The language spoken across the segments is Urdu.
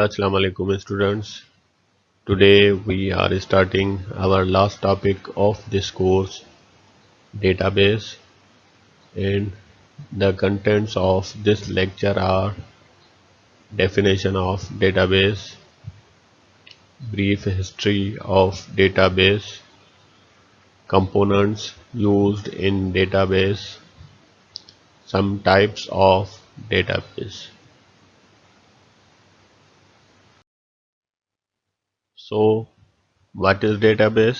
Assalamu alaikum students. Today we are starting our last topic of this course, database, and the contents of this lecture are definition of database, brief history of database, components used in database, some types of database. So what is database?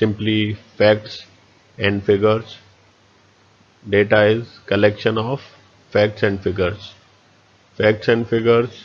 simply facts and figures. Data is collection of facts and figures. Facts and figures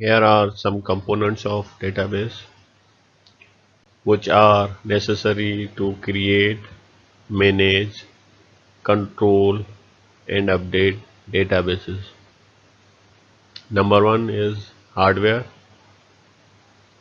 Here are some components of database which are necessary to create, manage, control and update databases. Number one is hardware.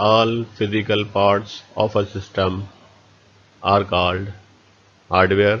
all physical parts of a system are called hardware.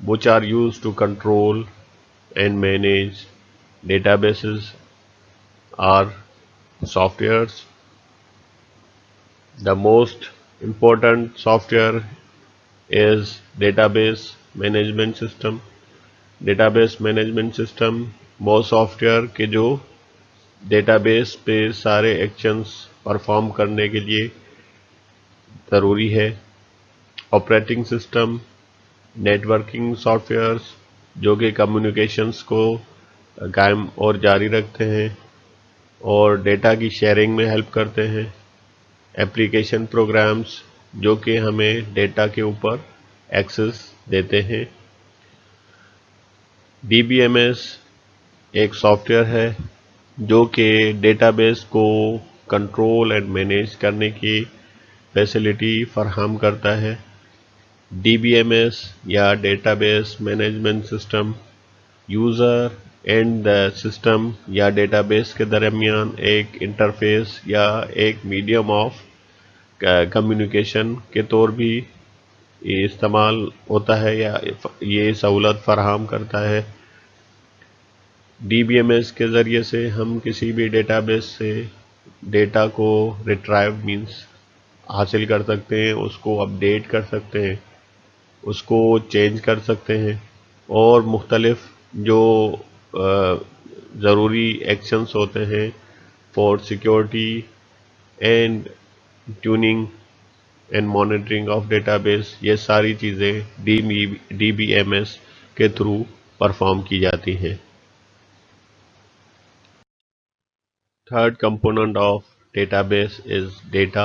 which are used to control and manage databases are softwares. The most important software is database management system. Data base management system وہ سافٹ ویئر کے جو ڈیٹا بیس پہ سارے ایکشنز پرفارم کرنے کے لیے ضروری ہے. Operating system networking softwares جو کہ کمیونیکیشنز کو قائم اور جاری رکھتے ہیں اور ڈیٹا کی شیئرنگ میں ہیلپ کرتے ہیں. ایپلیکیشن پروگرامز جو کہ ہمیں ڈیٹا کے اوپر ایکسس دیتے ہیں. ڈی بی ایم ایس ایک سافٹ ویئر ہے جو کہ ڈیٹا بیس کو کنٹرول اینڈ مینیج کرنے کی فیسلٹی فراہم کرتا ہے. ڈی بی ایم ایس یا data base management system user and the system یا ڈیٹا بیس کے درمیان ایک انٹرفیس یا ایک میڈیم آف کمیونیکیشن کے طور بھی استعمال ہوتا ہے یا یہ سہولت فراہم کرتا ہے. ڈی بی ایم ایس کے ذریعے سے ہم کسی بھی ڈیٹا بیس سے ڈیٹا کو ریٹرائیو مینس حاصل کر سکتے ہیں، اس کو اپڈیٹ کر سکتے ہیں، اس کو چینج کر سکتے ہیں اور مختلف جو ضروری ایکشنز ہوتے ہیں for security and tuning and monitoring of data base, یہ ساری چیزیں ڈی بی ایم ایس کے تھرو پرفارم کی جاتی ہیں. Third component of database is data.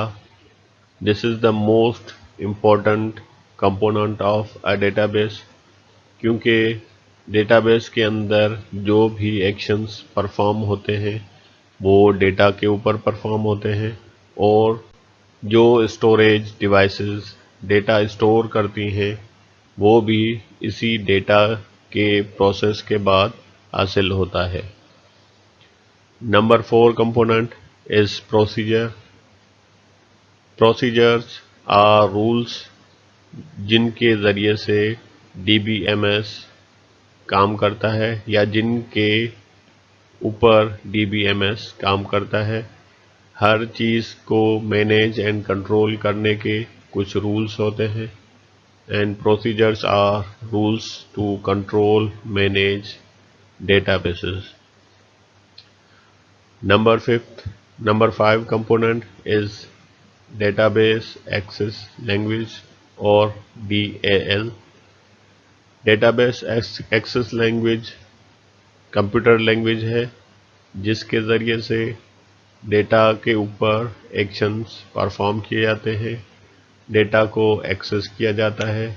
This is the most important component of a database کیونکہ ڈیٹا بیس کے اندر جو بھی ایکشنز پرفارم ہوتے ہیں وہ ڈیٹا کے اوپر پرفارم ہوتے ہیں اور جو اسٹوریج ڈیوائسز ڈیٹا اسٹور کرتی ہیں وہ بھی اسی ڈیٹا کے پروسیس کے بعد حاصل ہوتا ہے. Number 4 component is procedure. Procedures are rules جن کے ذریعے سے ڈی بی ایم ایس کام کرتا ہے یا جن کے اوپر ڈی بی ایم ایس کام کرتا ہے. ہر چیز کو مینیج اینڈ کنٹرول کرنے کے کچھ رولز ہوتے ہیں and procedures are rules to control manage databases. Number 5 component is database access language or DAL. Database access language computer language ہے جس کے ذریعے سے ڈیٹا کے اوپر ایکشنز پرفارم کیے جاتے ہیں، ڈیٹا کو ایکسس کیا جاتا ہے،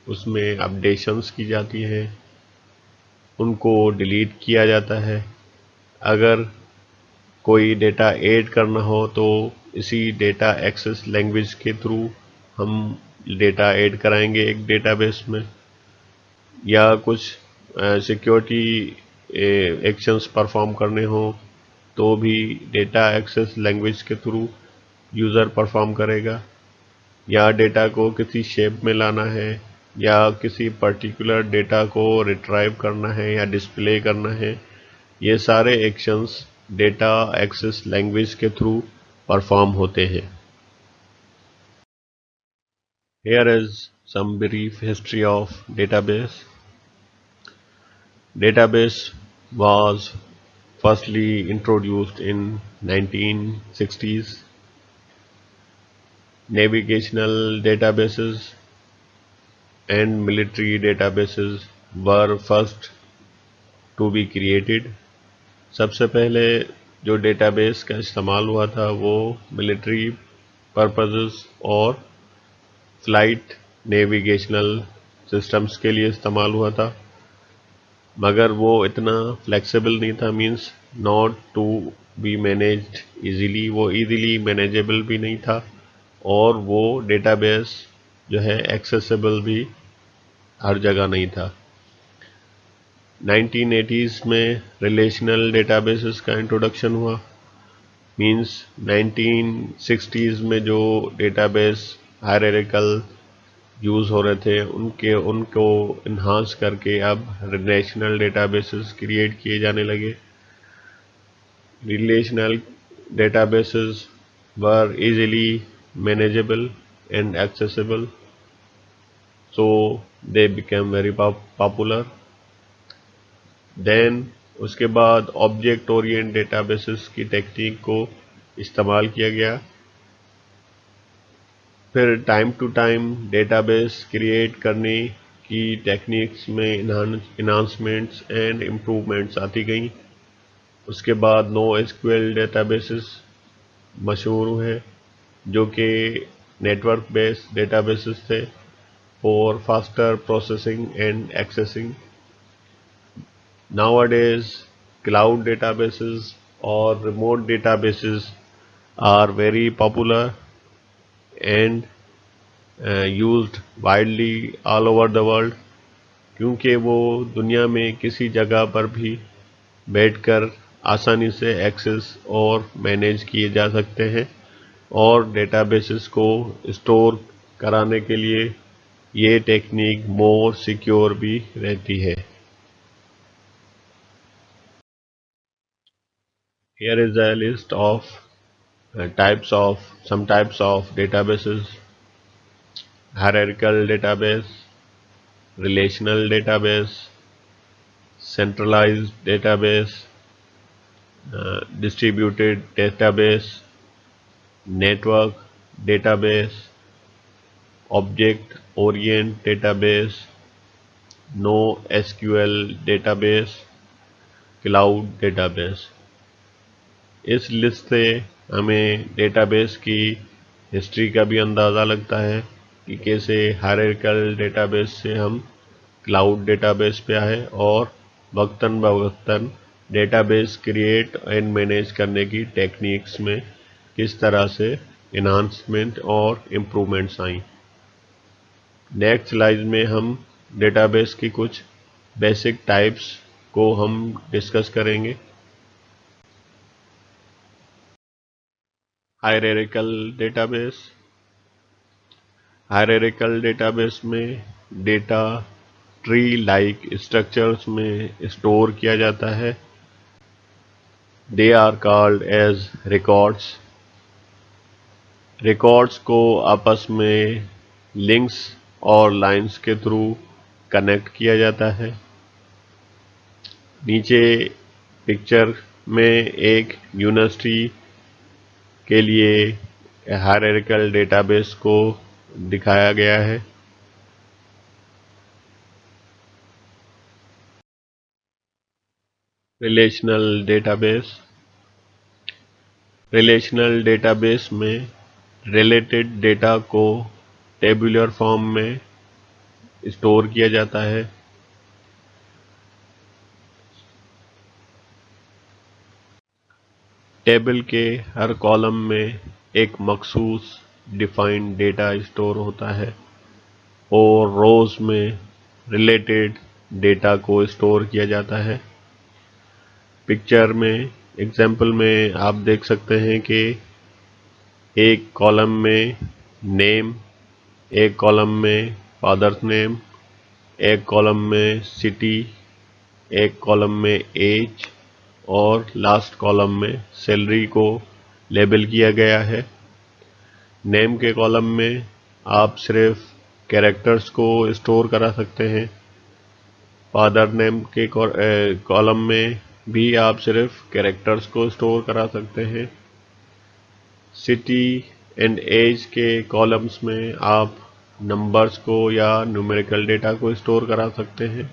اس میں اپڈیشنز کی جاتی ہیں، ان کو ڈیلیٹ کیا جاتا ہے. اگر کوئی ڈیٹا ایڈ کرنا ہو تو اسی ڈیٹا ایکسس لینگویج کے تھرو ہم ڈیٹا ایڈ کرائیں گے ایک ڈیٹا بیس میں، یا کچھ سیکیورٹی ایکشنز پرفارم کرنے ہوں تو بھی ڈیٹا ایکسس لینگویج کے تھرو یوزر پرفارم کرے گا. یا ڈیٹا کو کسی شیپ میں لانا ہے یا کسی پرٹیکولر ڈیٹا کو ریٹرائیو کرنا ہے یا ڈسپلے کرنا ہے، یہ سارے ایکشنز ڈیٹا ایکسس لینگویج کے تھرو پرفارم ہوتے ہیں. Here is some brief history of database. Database was firstly introduced in 1960s. Navigational databases and military databases were first to be created. سب سے پہلے جو ڈیٹا بیس کا استعمال ہوا تھا وہ ملٹری پرپزز اور فلائٹ نیویگیشنل سسٹمز کے لیے استعمال ہوا تھا، مگر وہ اتنا فلیکسیبل نہیں تھا، means not to be managed easily, وہ ایزیلی مینیجیبل بھی نہیں تھا اور وہ ڈیٹا بیس جو ہے ایکسیسیبل بھی ہر جگہ نہیں تھا. 1980s میں ریلیشنل ڈیٹا بیسز کا انٹروڈکشن ہوا، مینس 1960s میں جو ڈیٹا بیس ہائرارکل یوز ہو رہے تھے ان کو انہانس کر کے اب ریلیشنل ڈیٹا بیسز کریٹ کیے جانے لگے. Relational databases were easily manageable and accessible, so they became very popular. Then اس کے بعد آبجیکٹ اورینٹ ڈیٹا بیسز کی ٹیکنیک کو استعمال کیا گیا. پھر time to time data base create کرنے کی ٹیکنیکس میں انہانسمنٹس اینڈ امپروومنٹس آتی گئیں. اس کے بعد NoSQL databases مشہور ہوئے جو کہ network base databases تھے for faster processing and accessing. Nowadays, cloud databases or remote databases are very popular and used widely all over the world کیونکہ وہ دنیا میں کسی جگہ پر بھی بیٹھ کر آسانی سے ایکسس اور مینیج کیے جا سکتے ہیں اور ڈیٹا بیسز کو اسٹور کرانے کے لیے یہ ٹیکنیک مور سیکیور بھی رہتی ہے. Here is a list of some types of databases: hierarchical database, relational database, centralized database, distributed database, network database, object orient database, NoSQL database, cloud database. Us list سے ہمیں ڈیٹا بیس کی ہسٹری کا بھی اندازہ لگتا ہے کہ کیسے ہائرارکل ڈیٹا بیس سے ہم کلاؤڈ ڈیٹا بیس پہ آئے اور وقتاً بوقتاً data base create and manage کرنے کی ٹیکنیکس میں کس طرح سے انہانسمنٹ اور امپرومنٹس آئیں. نیکسٹ سلائیڈ میں ہم ڈیٹا بیس کی کچھ بیسک ٹائپس کو ہم ڈسکس کریں گے. Hierarchical databases. Hierarchical databases میں ڈیٹا ٹری لائک اسٹرکچرز میں اسٹور کیا جاتا ہے. They are called as records. Records کو آپس میں لنکس اور لائنس کے تھرو کنیکٹ کیا جاتا ہے. نیچے پکچر میں ایک یونیورسٹی کے لیے ہائرارکل ڈیٹا بیس کو دکھایا گیا ہے. Relational data base. Relational data base میں ریلیٹڈ ڈیٹا کو ٹیبولر فارم میں اسٹور کیا جاتا ہے. ٹیبل کے ہر کالم میں ایک مخصوص ڈیفائنڈ ڈیٹا اسٹور ہوتا ہے اور روز میں ریلیٹڈ ڈیٹا کو اسٹور کیا جاتا ہے. پکچر میں ایگزامپل میں آپ دیکھ سکتے ہیں کہ ایک کالم میں نیم، ایک کالم میں فادر's نیم، ایک کالم میں سٹی، ایک کالم میں ایج اور لاسٹ کالم میں سیلری کو لیبل کیا گیا ہے. نیم کے کالم میں آپ صرف کیریکٹرز کو اسٹور کرا سکتے ہیں. فادر نیم کے کالم میں بھی آپ صرف کیریکٹرز کو اسٹور کرا سکتے ہیں. سٹی اینڈ ایج کے کالمز میں آپ نمبرز کو یا نیومیریکل ڈیٹا کو اسٹور کرا سکتے ہیں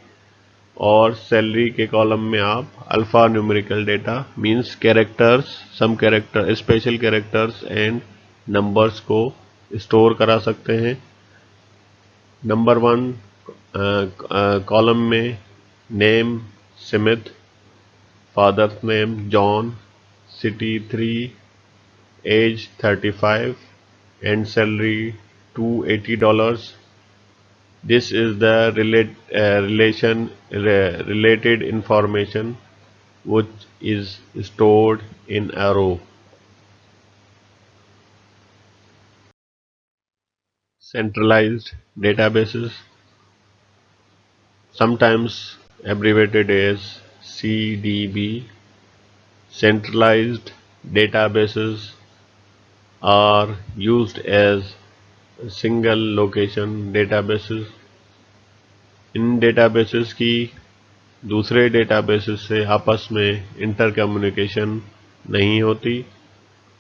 اور سیلری کے کالم میں آپ alphanumeric data means characters, some character, special characters and numbers کو اسٹور کرا سکتے ہیں. نمبر 1 کالم میں name Smith, father's name John, city 3، age 35 and salary $280. This is the related information which is stored in a row. Centralized databases, sometimes abbreviated as CDB. Centralized databases are used as single location databases. In data bases کی دوسرے ڈیٹا بیسز سے آپس میں انٹر کمیونیکیشن نہیں ہوتی،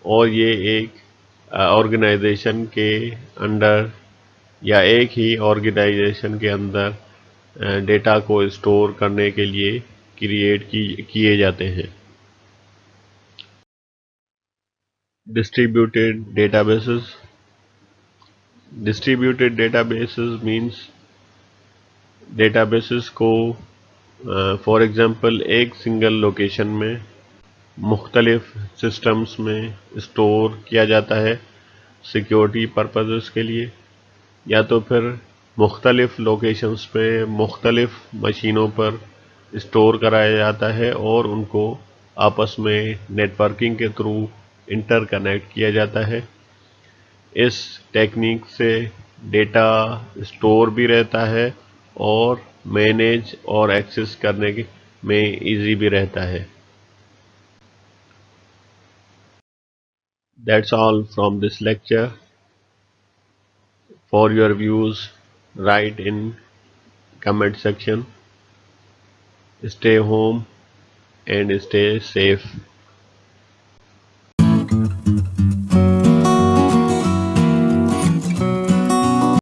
اور یہ ایک آرگنائزیشن کے انڈر یا ایک ہی آرگنائزیشن کے اندر ڈیٹا کو اسٹور کرنے کے لیے کریٹ کیے جاتے ہیں۔ Distributed databases. Distributed databases means databases کو فار ایگزامپل ایک سنگل لوکیشن میں مختلف سسٹمز میں اسٹور کیا جاتا ہے سیکیورٹی پرپزز کے لیے، یا تو پھر مختلف لوکیشنز پہ مختلف مشینوں پر اسٹور کرایا جاتا ہے اور ان کو آپس میں نیٹ ورکنگ کے تھرو انٹر کنیکٹ کیا جاتا ہے۔ اس ٹیکنیک سے ڈیٹا اسٹور بھی رہتا ہے اور مینیج اور ایکسس کرنے میں ایزی بھی رہتا ہے۔ That's all from this lecture. For your views, write in comment section. Stay home and stay safe.